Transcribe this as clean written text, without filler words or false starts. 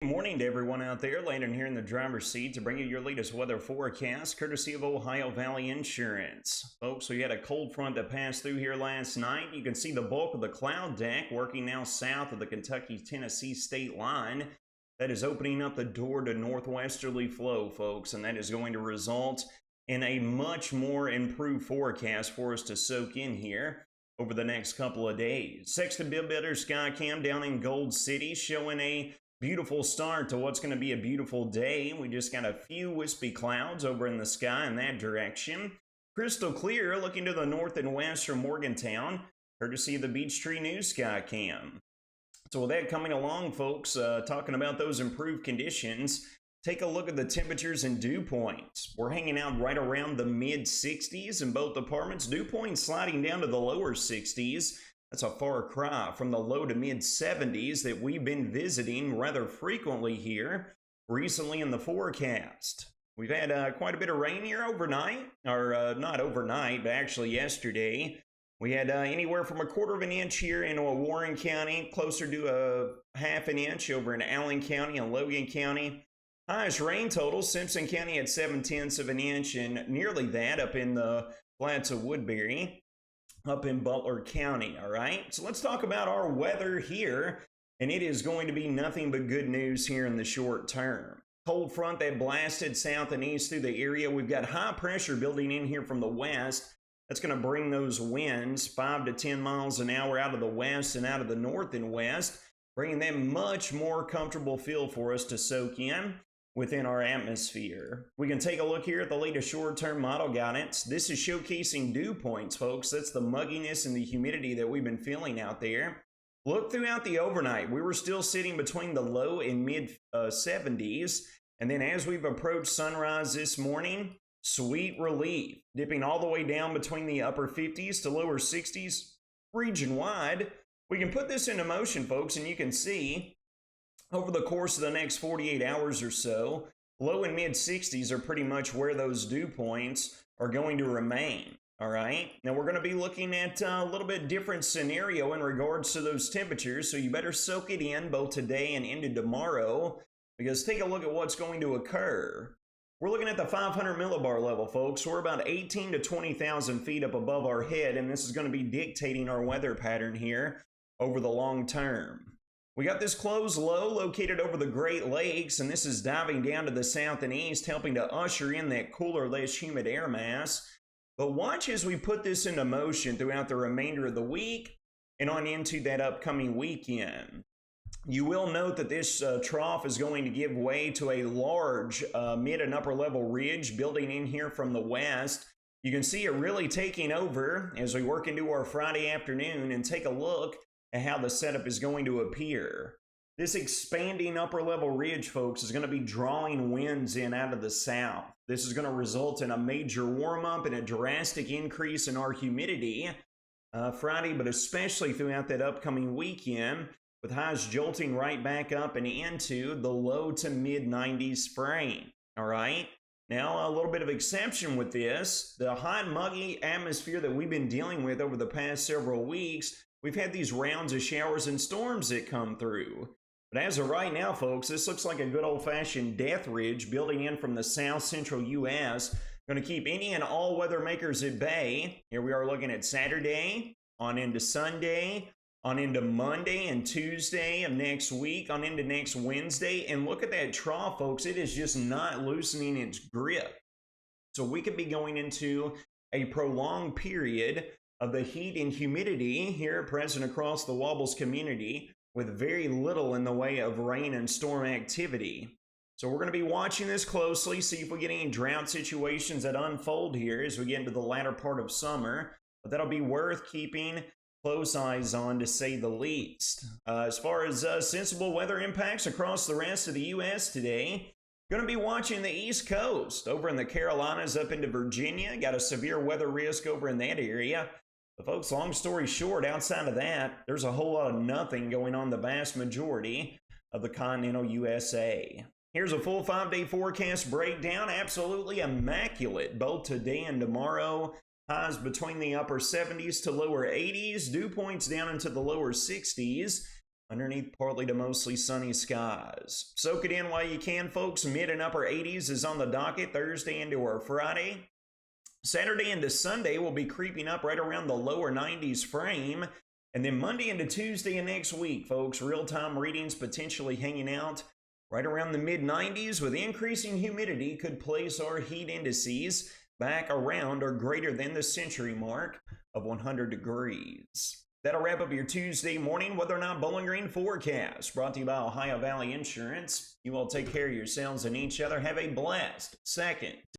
Good morning to everyone out there. Landon here in the driver's seat to bring you your latest weather forecast, courtesy of Ohio Valley Insurance. Folks, we had a cold front that passed through here last night. You can see the bulk of the cloud deck working now south of the Kentucky-Tennessee state line. That is opening up the door to northwesterly flow, folks, and that is going to result in a much more improved forecast for us to soak in here over the next couple of days. Sexton Bill Better Sky Cam down in Gold City showing a beautiful start to what's going to be a beautiful day. We just got a few wispy clouds over in the sky in that direction. Crystal clear looking to the north and west from Morgantown, courtesy of the Beech Tree News Sky Cam. So with that coming along, folks, talking about those improved conditions, take a look at the temperatures and dew points. We're hanging out right around the mid-60s in both departments. Dew points sliding down to the lower 60s. That's a far cry from the low to mid-70s that we've been visiting rather frequently here recently in the forecast. We've had quite a bit of rain here overnight, or not overnight, but actually yesterday. We had anywhere from 1/4 of an inch here in Warren County, closer to a half an inch over in Allen County and Logan County. Highest rain total, Simpson County had 7/10 of an inch, and nearly that up in the flats of Woodbury, up in Butler County. All right, so let's talk about our weather here, and it is going to be nothing but good news here in the short term. Cold front that blasted south and east through the area. We've got high pressure building in here from the west. That's going to bring those winds 5 to 10 miles an hour out of the west and out of the north and west, bringing them much more comfortable feel for us to soak in within our atmosphere. We can take a look here at the latest short-term model guidance. This is showcasing dew points, folks. That's the mugginess and the humidity that we've been feeling out there. Look throughout the overnight. We were still sitting between the low and mid-70s. And then as we've approached sunrise this morning, sweet relief, dipping all the way down between the upper 50s to lower 60s region-wide. We can put this into motion, folks, and you can see over the course of the next 48 hours or so, low and mid 60s are pretty much where those dew points are going to remain. All right. Now we're going to be looking at a little bit different scenario in regards to those temperatures. So you better soak it in both today and into tomorrow, because take a look at what's going to occur. We're looking at the 500 millibar level, folks. We're about 18 to 20,000 feet up above our head, and this is going to be dictating our weather pattern here over the long term. We got this closed low located over the Great Lakes, and this is diving down to the south and east, helping to usher in that cooler, less humid air mass. But watch as we put this into motion throughout the remainder of the week and on into that upcoming weekend. You will note that this trough is going to give way to a large mid and upper level ridge building in here from the west. You can see it really taking over as we work into our Friday afternoon, and take a look and how the setup is going to appear. This expanding upper level ridge, folks, is going to be drawing winds in out of the south. This is going to result in a major warm up and a drastic increase in our humidity Friday, but especially throughout that upcoming weekend, with highs jolting right back up and into the low to mid 90s frame. All right. Now, a little bit of exception with this, the hot, muggy atmosphere that we've been dealing with over the past several weeks. We've had these rounds of showers and storms that come through. But as of right now, folks, this looks like a good old-fashioned death ridge building in from the south-central U.S. Going to keep any and all weather makers at bay. Here we are looking at Saturday, on into Sunday, on into Monday and Tuesday of next week, on into next Wednesday. And look at that trough, folks. It is just not loosening its grip. So we could be going into a prolonged period of the heat and humidity here present across the Wobbles community, with very little in the way of rain and storm activity. So we're going to be watching this closely, see if we get any drought situations that unfold here as we get into the latter part of summer. But that'll be worth keeping close eyes on, to say the least. As far as sensible weather impacts across the rest of the U.S. today, going to be watching the East Coast over in the Carolinas up into Virginia. Got a severe weather risk over in that area. But folks, long story short, outside of that, there's a whole lot of nothing going on the vast majority of the continental USA. Here's a full 5-day forecast breakdown. Absolutely immaculate both today and tomorrow. Highs between the upper 70s to lower 80s. Dew points down into the lower 60s. underneath partly to mostly sunny skies. Soak it in while you can, folks. Mid and upper 80s is on the docket Thursday into our Friday. Saturday into Sunday will be creeping up right around the lower 90s frame. And then Monday into Tuesday and next week, folks, real-time readings potentially hanging out right around the mid-90s with increasing humidity could place our heat indices back around or greater than the century mark of 100 degrees. That'll wrap up your Tuesday morning Weather Not Bowling Green forecast, brought to you by Ohio Valley Insurance. You all take care of yourselves and each other. Have a blessed second